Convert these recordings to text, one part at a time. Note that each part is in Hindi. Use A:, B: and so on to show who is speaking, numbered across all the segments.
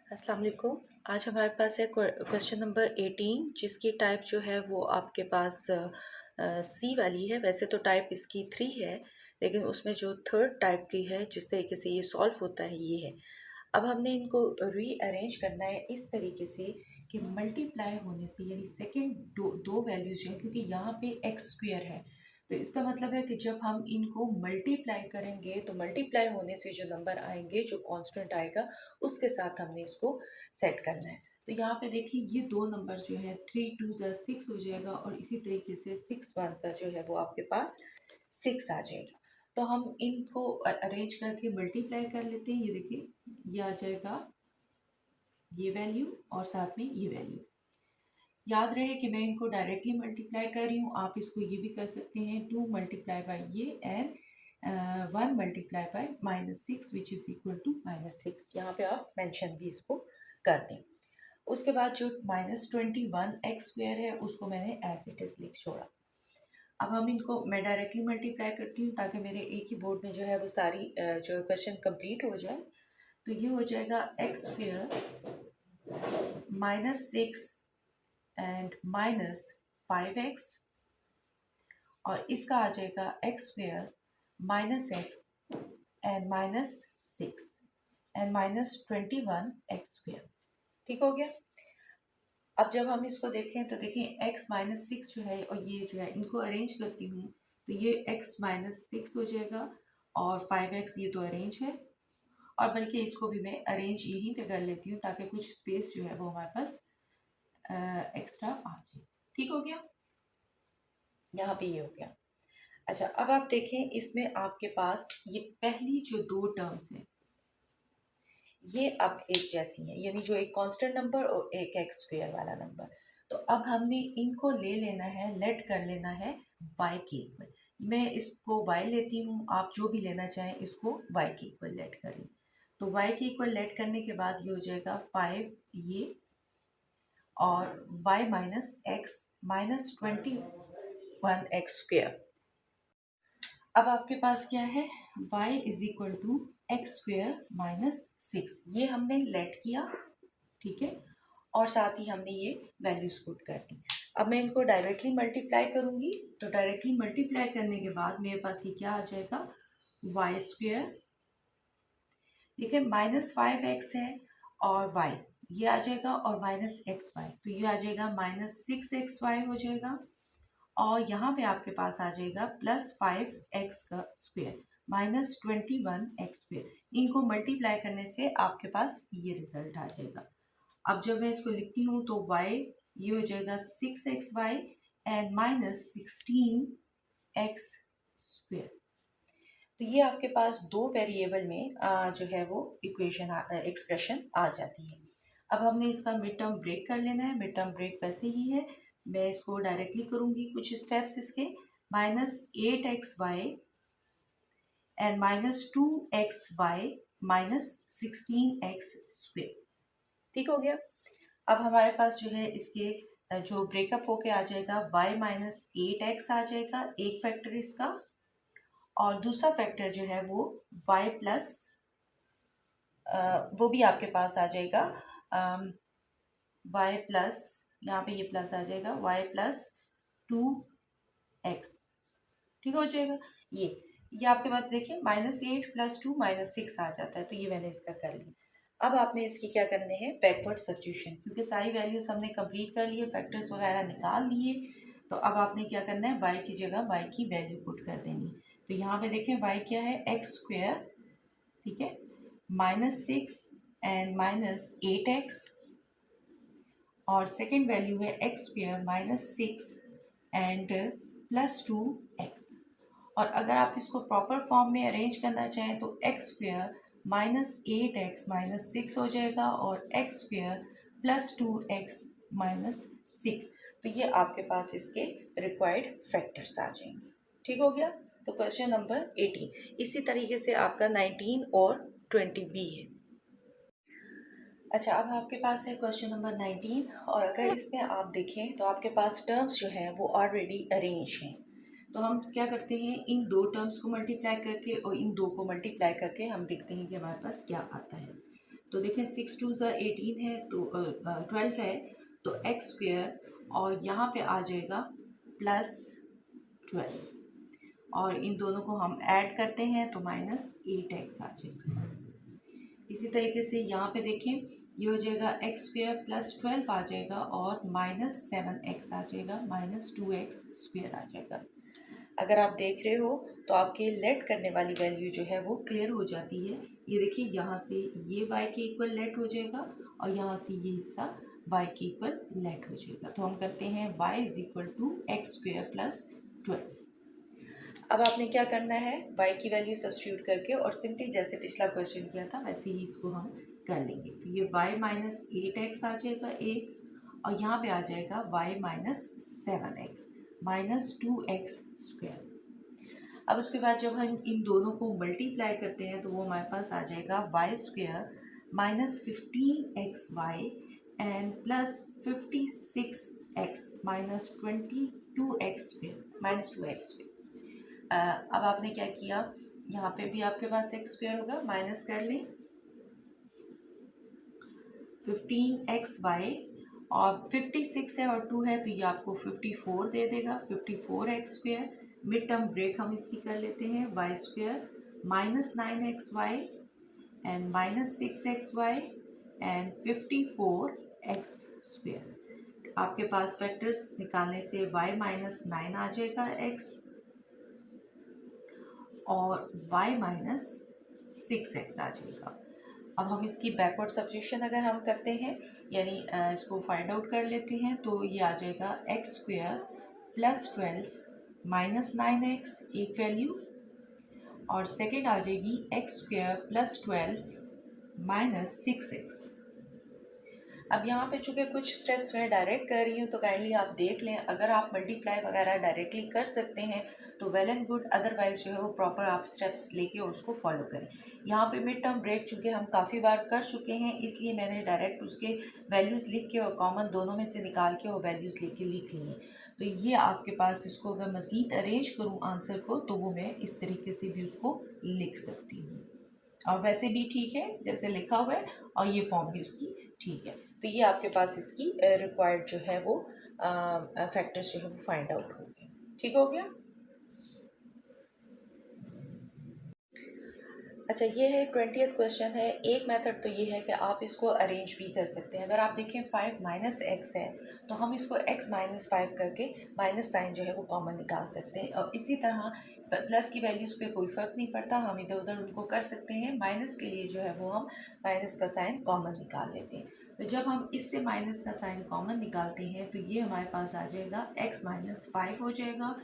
A: अस्सलाम वालेकुम। आज हमारे पास है क्वेश्चन नंबर 18 जिसकी टाइप जो है वो आपके पास सी वाली है। वैसे तो टाइप इसकी 3 है, लेकिन उसमें जो थर्ड टाइप की है जिस तरीके से ये सॉल्व होता है ये है। अब हमने इनको रीअरेंज करना है इस तरीके से कि मल्टीप्लाई होने से, यानी सेकेंड दो दो वैल्यूज जो है, क्योंकि यहाँ पे एक्स स्क्वेयर है तो इसका मतलब है कि जब हम इनको मल्टीप्लाई करेंगे तो मल्टीप्लाई होने से जो नंबर आएंगे, जो कांस्टेंट आएगा, उसके साथ हमने इसको सेट करना है। तो यहाँ पे देखिए ये दो नंबर जो है 3 2 6 हो जाएगा और इसी तरीके से 6 1 जो है वो आपके पास 6 आ जाएगा। तो हम इनको अरेंज करके मल्टीप्लाई कर लेते हैं। ये देखिए ये आ जाएगा ये वैल्यू और साथ में ये वैल्यू। याद रहे कि मैं इनको डायरेक्टली मल्टीप्लाई कर रही हूँ, आप इसको ये भी कर सकते हैं 2 मल्टीप्लाई बाई ये and 1 multiply by -6 which is equal to -6। यहाँ पे आप मेंशन भी इसको कर दें। उसके बाद जो -21 एक्स स्क्वेयर है उसको मैंने एज इट इज़ लिख छोड़ा। अब हम इनको मैं डायरेक्टली मल्टीप्लाई करती हूँ ताकि मेरे एक ही बोर्ड में जो है वो सारी जो क्वेश्चन कंप्लीट हो जाए। तो ये हो जाएगा एक्स स्क्वेयर -6 एंड -5x, और इसका आ जाएगा x square -x and -6 and -21 x square. ठीक हो गया। अब जब हम इसको देखें तो देखें x -6 जो है और ये जो है इनको अरेंज करती हूँ तो ये x -6 हो जाएगा और 5x ये तो अरेंज है, और बल्कि इसको भी मैं अरेंज यहीं पे कर लेती हूँ ताकि कुछ स्पेस जो है वो हमारे पास एक्स्ट्रा आ जाए। ठीक हो गया। यहाँ पे ये हो गया। अच्छा, अब आप देखें इसमें आपके पास ये पहली जो दो टर्म्स हैं ये अब एक जैसी हैं, यानी जो एक कांस्टेंट नंबर और एक एक्स स्क्वेयर वाला नंबर। तो अब हमने इनको ले लेना है, लेट कर लेना है y के इक्वल। मैं इसको y लेती हूँ, आप जो भी लेना चाहें इसको y के इक्वल लेट कर लें। तो y के इक्वल लेट करने के बाद ये हो जाएगा 5 ये और y -x -21 एक्स स्क्वेयर। अब आपके पास क्या है y is equal to x square -6, ये हमने लेट किया। ठीक है, और साथ ही हमने ये वैल्यूज पुट कर दी। अब मैं इनको डायरेक्टली मल्टीप्लाई करूंगी तो डायरेक्टली मल्टीप्लाई करने के बाद मेरे पास ये क्या आ जाएगा वाई स्क्वेयर। ठीक है, -5x है और y ये आ जाएगा और -xy, तो ये आ जाएगा -6xy हो जाएगा। और यहाँ पे आपके पास आ जाएगा +5x का स्क्वेयर -21x स्क्वेयर। इनको मल्टीप्लाई करने से आपके पास ये रिजल्ट आ जाएगा। अब जब मैं इसको लिखती हूँ तो y ये हो जाएगा 6xy एंड -16x स्क्वेयर। तो ये आपके पास दो वेरिएबल में जो है वो इक्वेशन एक्सप्रेशन आ जाती है। अब हमने इसका मिड टर्म ब्रेक कर लेना है। मिड टर्म ब्रेक वैसे ही है, मैं इसको डायरेक्टली करूँगी कुछ स्टेप्स इसके। -8xy and -2xy -16x square. ठीक हो गया। अब हमारे पास जो है इसके जो ब्रेकअप होके आ जाएगा y -8x आ जाएगा, एक फैक्टर इसका, और दूसरा फैक्टर जो है वो y प्लस वो भी आपके पास आ जाएगा y प्लस, यहाँ पे ये प्लस आ जाएगा y प्लस 2x। ठीक हो जाएगा। ये आपके पास देखिए -8 + 2 -6 आ जाता है, तो ये मैंने इसका कर लिया। अब आपने इसकी क्या करने हैं बैकवर्ड सब्स्टिट्यूशन, क्योंकि सारी वैल्यूज हमने कंप्लीट कर लिए, फैक्टर्स वगैरह निकाल दिए। तो अब आपने क्या करना है y की जगह y की वैल्यू पुट कर देनी। तो यहाँ पे देखें y क्या है एक्स स्क्वेयर, ठीक है, -6 एंड -8x, और सेकेंड वैल्यू है एक्स स्क्वेयर -6 एंड +2x। और अगर आप इसको प्रॉपर फॉर्म में अरेंज करना चाहें तो एक्स स्क्वेयर -8x -6 हो जाएगा और एक्स स्क्वेयर +2x -6। तो ये आपके पास इसके रिक्वायर्ड फैक्टर्स आ जाएंगे। ठीक हो गया। तो क्वेश्चन नंबर 18 इसी तरीके से आपका 19 और 20 भी है। अच्छा, अब आपके पास है क्वेश्चन नंबर 19, और अगर इसमें आप देखें तो आपके पास टर्म्स जो हैं वो ऑलरेडी अरेंज हैं। तो हम क्या करते हैं इन दो टर्म्स को मल्टीप्लाई करके और इन दो को मल्टीप्लाई करके हम देखते हैं कि हमारे पास क्या आता है। तो देखें 6 2 18 है तो 12 है, तो एक्स स्क्वेयर और यहाँ पे आ जाएगा +12 और इन दोनों को हम ऐड करते हैं तो -8x आ जाएगा। इसी तरीके से यहाँ पे देखें ये हो जाएगा एक्स स्क्वेयर +12 आ जाएगा और -7x आ जाएगा, -2x स्क्वेयर आ जाएगा। अगर आप देख रहे हो तो आपके लेट करने वाली वैल्यू जो है वो क्लियर हो जाती है। ये देखिए यहाँ से ये y के इक्वल लेट हो जाएगा और यहाँ से ये हिस्सा y के इक्वल लेट हो जाएगा। तो हम करते हैं y = x² + 12। अब आपने क्या करना है, y की वैल्यू सब्स्टिट्यूट करके और सिंपली जैसे पिछला क्वेश्चन किया था वैसे ही इसको हम कर लेंगे। तो ये y -8x आ जाएगा एक और यहाँ पे आ जाएगा y -7x -2x स्क्वायर। अब उसके बाद जब हम इन दोनों को मल्टीप्लाई करते हैं तो वो हमारे पास आ जाएगा y² -15xy and +56x -22x -2x। अब आपने क्या किया, यहाँ पे भी आपके पास x² होगा, माइनस कर लें 15xy और 56 है और 2 है तो ये आपको 54 दे देगा, 54x²। मिड टर्म ब्रेक हम इसकी कर लेते हैं, y² -9xy and -6xy and 54x²। आपके पास फैक्टर्स निकालने से y -9 आ जाएगा x और y -6x आ जाएगा। अब हम इसकी बैकवर्ड सब्स्टिट्यूशन अगर हम करते हैं यानी इसको फाइंड आउट कर लेते हैं तो ये आ जाएगा x² +12 -9x एक वैल्यू और सेकेंड आ जाएगी x² +12 -6x। अब यहाँ पे चूँकि कुछ स्टेप्स मैं डायरेक्ट कर रही हूँ तो काइंडली आप देख लें, अगर आप मल्टीप्लाई वगैरह डायरेक्टली कर सकते हैं तो वेल एंड गुड, अदरवाइज जो है वो प्रॉपर आप स्टेप्स लेके और उसको फॉलो करें। यहाँ पे मिड टर्म ब्रेक चूँकि हम काफ़ी बार कर चुके हैं इसलिए मैंने डायरेक्ट उसके वैल्यूज़ लिख के और कॉमन दोनों में से निकाल के और वैल्यूज़ लेके लिख लिए। तो ये आपके पास, इसको अगर मज़ीद अरेंज करूँ आंसर को तो वो मैं इस तरीके से भी उसको लिख सकती हूँ और वैसे भी ठीक है जैसे लिखा हुआ है और ये फॉर्म भी उसकी ठीक है। तो ये आपके पास इसकी रिक्वायर्ड जो है वो फैक्टर्स जो है वो फाइंड आउट हो गए। ठीक हो गया। अच्छा, ये है 20th क्वेश्चन है। एक मेथड तो ये है कि आप इसको अरेंज भी कर सकते हैं। अगर आप देखें 5 - x है तो हम इसको x -5 करके माइनस साइन जो है वो कॉमन निकाल सकते हैं और इसी तरह प्लस की वैल्यूज़ पे कोई फ़र्क नहीं पड़ता, हम इधर उधर उनको कर सकते हैं। माइनस के लिए जो है वो हम माइनस का साइन कॉमन निकाल लेते हैं। तो जब हम इससे माइनस का साइन कॉमन निकालते हैं तो ये हमारे पास आ जाएगा x -5 हो जाएगा।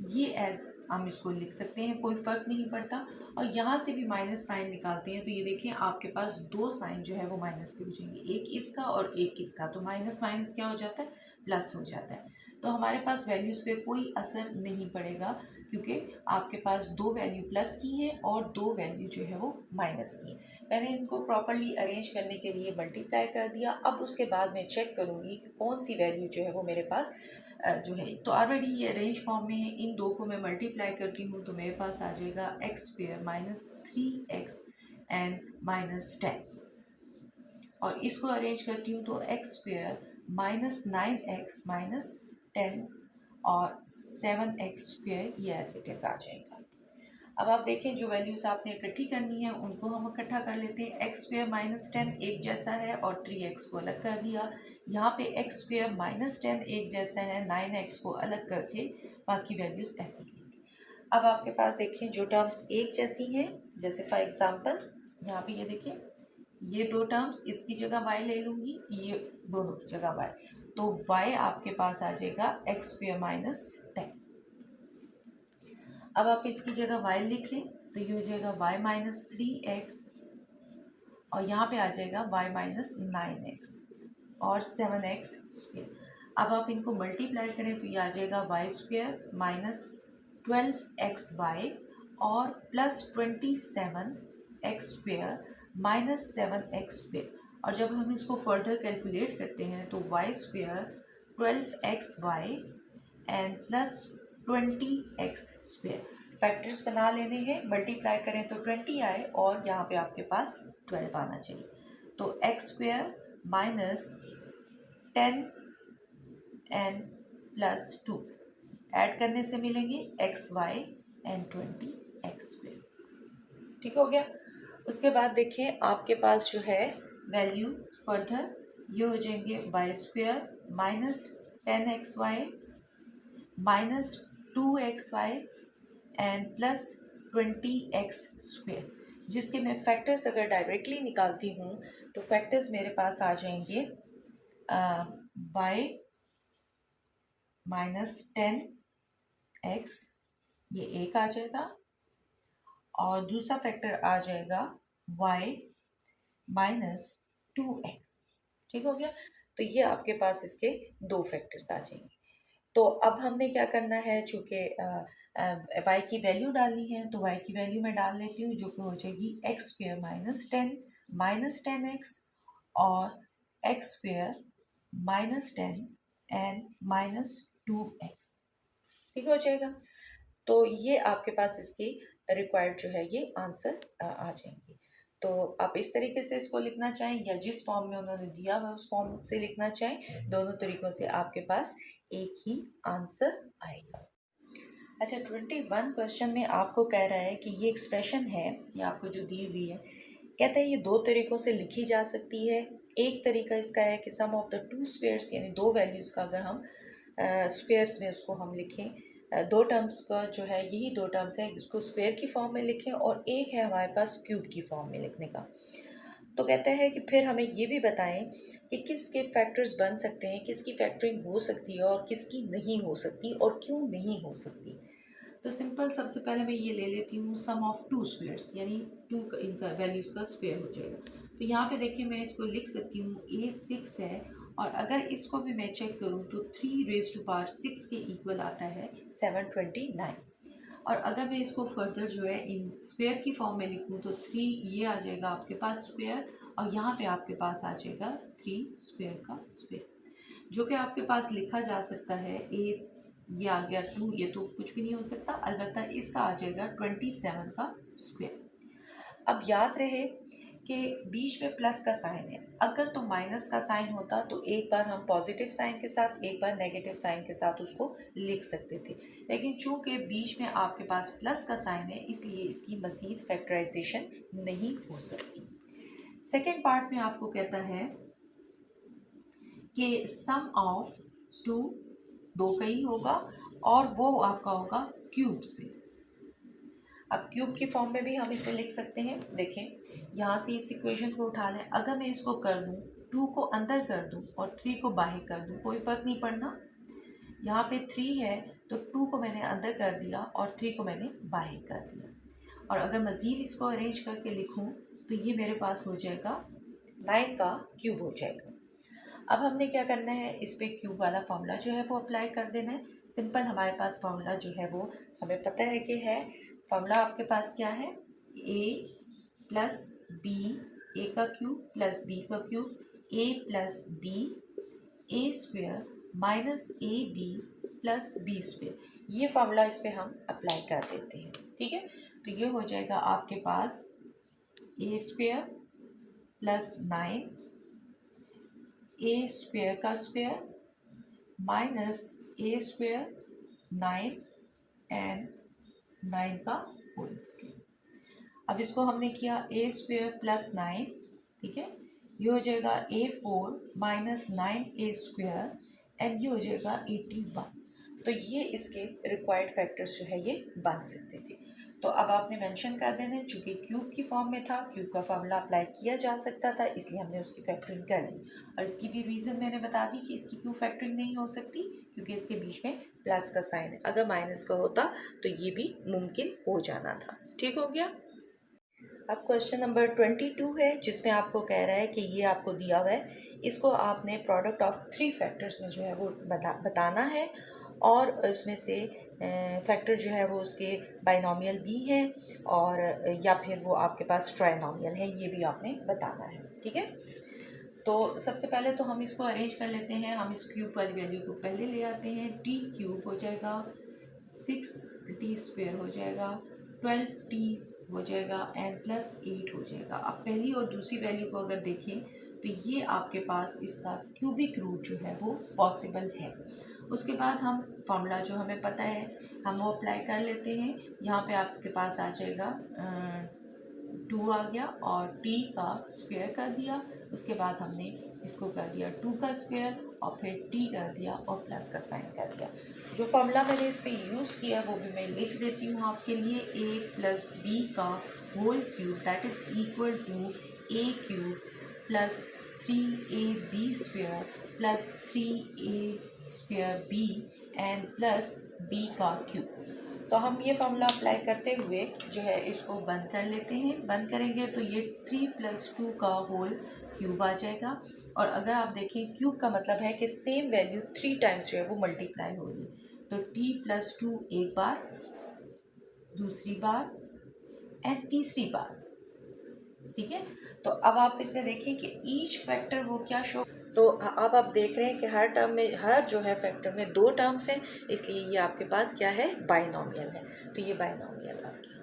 A: ये एज हम इसको लिख सकते हैं, कोई फ़र्क नहीं पड़ता। और यहाँ से भी माइनस साइन निकालते हैं तो ये देखें आपके पास दो साइन जो है वो माइनस के हो जाएंगे, एक इसका और एक इसका, तो माइनस माइनस क्या हो जाता है, प्लस हो जाता है। तो हमारे पास वैल्यूज़ पे कोई असर नहीं पड़ेगा क्योंकि आपके पास दो वैल्यू प्लस की हैं और दो वैल्यू जो है वो माइनस की हैं। मैंने इनको प्रॉपरली अरेंज करने के लिए मल्टीप्लाई कर दिया। अब उसके बाद मैं चेक करूँगी कि कौन सी वैल्यू जो है वो मेरे पास जो है, तो ऑलरेडी ये अरेंज फॉर्म में है। इन दो को मैं मल्टीप्लाई करती हूँ तो मेरे पास आ जाएगा x² -3x एंड -10 और इसको अरेंज करती हूँ तो x² -9x -10 और 7x² ये ऐसे इट आ जाएगा। अब आप देखें जो वैल्यूज़ आपने इकट्ठी करनी है उनको हम इकट्ठा कर लेते हैं। x² -10 एक जैसा है और 3x को अलग कर दिया। यहाँ पे x² -10 एक जैसा है, 9x को अलग करके बाकी वैल्यूज़ ऐसे लेंगे। अब आपके पास देखें जो टर्म्स एक जैसी हैं, जैसे फॉर एग्ज़ाम्पल यहाँ पे ये देखें ये दो टर्म्स, इसकी जगह y ले लूँगी, ये दोनों की जगह y, तो y आपके पास आ जाएगा x² -10। अब आप इसकी जगह y लिख लें तो ये हो जाएगा y -3x और यहाँ पे आ जाएगा y -9x और 7x²। अब आप इनको मल्टीप्लाई करें तो ये आ जाएगा y² -12xy और +27x² -7x² और जब हम इसको फर्दर कैलकुलेट करते हैं तो y² 12xy and +20x²। Factors बना लेने हैं, मल्टीप्लाई करें तो 20 आए और यहाँ पे आपके पास 12 आना चाहिए। तो x square minus 10n+2 add करने से मिलेंगे एक्स वाई एंड 20x²। ठीक हो गया। उसके बाद देखिए आपके पास जो है वैल्यू फर्दर ये हो जाएंगे y² minus 10xy minus 2xy and plus 20x², जिसके मैं फैक्टर्स अगर डायरेक्टली निकालती हूँ तो फैक्टर्स मेरे पास आ जाएंगे y माइनस 10x, ये एक आ जाएगा, और दूसरा फैक्टर आ जाएगा y माइनस 2x। ठीक हो गया। तो ये आपके पास इसके दो फैक्टर्स आ जाएंगे। तो अब हमने क्या करना है, चूँकि y की वैल्यू डालनी है तो y की वैल्यू मैं डाल लेती हूँ, जो कि हो जाएगी x² माइनस 10 माइनस 10x और x² minus 10 and minus 2x। ठीक हो जाएगा। तो ये आपके पास इसकी रिक्वायर्ड जो है ये आंसर आ जाएंगे। तो आप इस तरीके से इसको लिखना चाहें या जिस फॉर्म में उन्होंने दिया हुआ उस फॉर्म से लिखना चाहें, दोनों तरीकों से आपके पास एक ही आंसर आएगा। अच्छा, 21 क्वेश्चन में आपको कह रहा है कि ये एक्सप्रेशन है, ये आपको जो दी हुई है, कहता है ये दो तरीक़ों से लिखी जा सकती है। एक तरीका इसका है कि सम ऑफ द टू स्क्वेयर्स, यानी दो वैल्यूज़ का अगर हम स्क्वेयर्स में उसको हम लिखें, दो टर्म्स का जो है यही दो टर्म्स है, इसको स्क्वेयर की फॉर्म में लिखें, और एक है हमारे पास क्यूब की फॉर्म में लिखने का। तो कहते हैं कि फिर हमें ये भी बताएं कि किसके फैक्टर्स बन सकते हैं, किसकी फैक्टरिंग हो सकती है और किसकी नहीं हो सकती और क्यों नहीं हो सकती। तो सिंपल सबसे पहले मैं ये ले लेती हूँ सम ऑफ टू स्क्वेयर्स, यानी टू इनका वैल्यूज़ का स्क्वेयर हो जाएगा। तो यहाँ पे देखिए मैं इसको लिख सकती हूँ a 6 है, और अगर इसको भी मैं चेक करूँ तो 3⁻6 के इक्वल आता है 729। और अगर मैं इसको फर्दर जो है इन स्क्वेयर की फॉर्म में लिखूँ तो 3 ये आ जाएगा आपके पास स्क्वेयर, और यहाँ पे आपके पास आ जाएगा 3 स्क्वेयर का स्क्वेयर, जो कि आपके पास लिखा जा सकता है ये आ गया 2, ये तो कुछ भी नहीं हो सकता, अलबत्ता इसका आ जाएगा 27 का स्क्वेयर। अब याद रहे कि बीच में प्लस का साइन है, अगर तो माइनस का साइन होता तो एक बार हम पॉजिटिव साइन के साथ, एक बार नेगेटिव साइन के साथ उसको लिख सकते थे, लेकिन चूंकि बीच में आपके पास प्लस का साइन है इसलिए इसकी मज़ीद फैक्टराइजेशन नहीं हो सकती। सेकेंड पार्ट में आपको कहता है कि सम ऑफ टू, दो का ही होगा, और वो आपका होगा क्यूब्स में। अब क्यूब की फॉर्म में भी हम इसे लिख सकते हैं। देखें यहाँ से इस इक्वेशन को उठा लें, अगर मैं इसको कर दूँ 2 को अंदर कर दूँ और 3 को बाहर कर दूँ, कोई फ़र्क नहीं पड़ना। यहाँ पे 3 है तो 2 को मैंने अंदर कर दिया और 3 को मैंने बाहर कर दिया। और अगर मज़ीद इसको अरेंज करके लिखूँ तो ये मेरे पास हो जाएगा 9 का क्यूब हो जाएगा। अब हमने क्या करना है, इस पे क्यूब वाला फार्मूला जो है वो अप्लाई कर देना है। सिंपल हमारे पास फार्मूला जो है वो हमें पता है कि है, फार्मूला आपके पास क्या है, a प्लस बी, ए का क्यूब प्लस बी का cube, a plus b a square minus a b plus b square. ये फार्मूला इस पर हम अप्लाई कर देते हैं। ठीक है, तो ये हो जाएगा आपके पास ए स्क्वेयर प्लस 9 ए स्क्वेयर का square minus A square 9 and 9 का होल स्क्वेयर। अब इसको हमने किया ए स्क्वेयर प्लस 9, ठीक है, ये हो जाएगा A4 minus 9 A square and ये हो जाएगा 81। तो ये इसके रिक्वायर्ड फैक्टर्स जो है ये बन सकते थे। तो अब आपने मेंशन कर देना है, चूँकि क्यूब की फॉर्म में था, क्यूब का फार्मूला अप्लाई किया जा सकता था, इसलिए हमने उसकी फैक्टरिंग कर ली। और इसकी भी रीज़न मैंने बता दी कि इसकी क्यों फैक्टरिंग नहीं हो सकती, क्योंकि इसके बीच में प्लस का साइन है, अगर माइनस का होता तो ये भी मुमकिन हो जाना था। ठीक हो गया। अब क्वेश्चन नंबर 22 है, जिसमें आपको कह रहा है कि ये आपको दिया हुआ है, इसको आपने प्रोडक्ट ऑफ 3 फैक्टर्स में जो है वो बताना है, और इसमें से फैक्टर जो है वो उसके बाइनोमियल भी हैं और या फिर वो आपके पास ट्राइनोमियल है, ये भी आपने बताना है। ठीक है, तो सबसे पहले तो हम इसको अरेंज कर लेते हैं। हम इस क्यूब वाली वैल्यू को पहले ले आते हैं, टी क्यूब हो जाएगा 6t स्क्वेयर हो जाएगा 12t हो जाएगा, n+8 हो जाएगा। अब पहली और दूसरी वैल्यू को अगर देखें तो ये आपके पास इसका क्यूबिक रूट जो है वो पॉसिबल है। उसके बाद हम फॉर्मूला जो हमें पता है हम वो अप्लाई कर लेते हैं। यहाँ पे आपके पास आ जाएगा 2 आ गया और t का स्क्वायर कर दिया। उसके बाद हमने इसको कर दिया 2 का स्क्वायर और फिर t कर दिया और प्लस का साइन कर दिया। जो फॉर्मूला मैंने इसमें यूज़ किया वो भी मैं लिख देती हूँ आपके लिए। a+b का whole cube that is equal to a cube plus 3ab square plus 3a square b and plus b का क्यूब। तो हम ये फॉर्मूला अप्लाई करते हुए जो है इसको बंद कर लेते हैं। बंद करेंगे तो ये 3+2 का होल क्यूब आ जाएगा। और अगर आप देखें क्यूब का मतलब है कि सेम वैल्यू 3 टाइम्स जो है वो मल्टीप्लाई होगी। तो t+2 एक बार, दूसरी बार एंड तीसरी बार। ठीक है, तो अब आप इसमें देखिए कि ईच फैक्टर वो क्या शो। तो अब आप देख रहे हैं कि हर टर्म में हर जो है फैक्टर में 2 टर्म्स हैं, इसलिए ये आपके पास क्या है बाइनोमियल है। तो ये बाइनोमियल आ गया।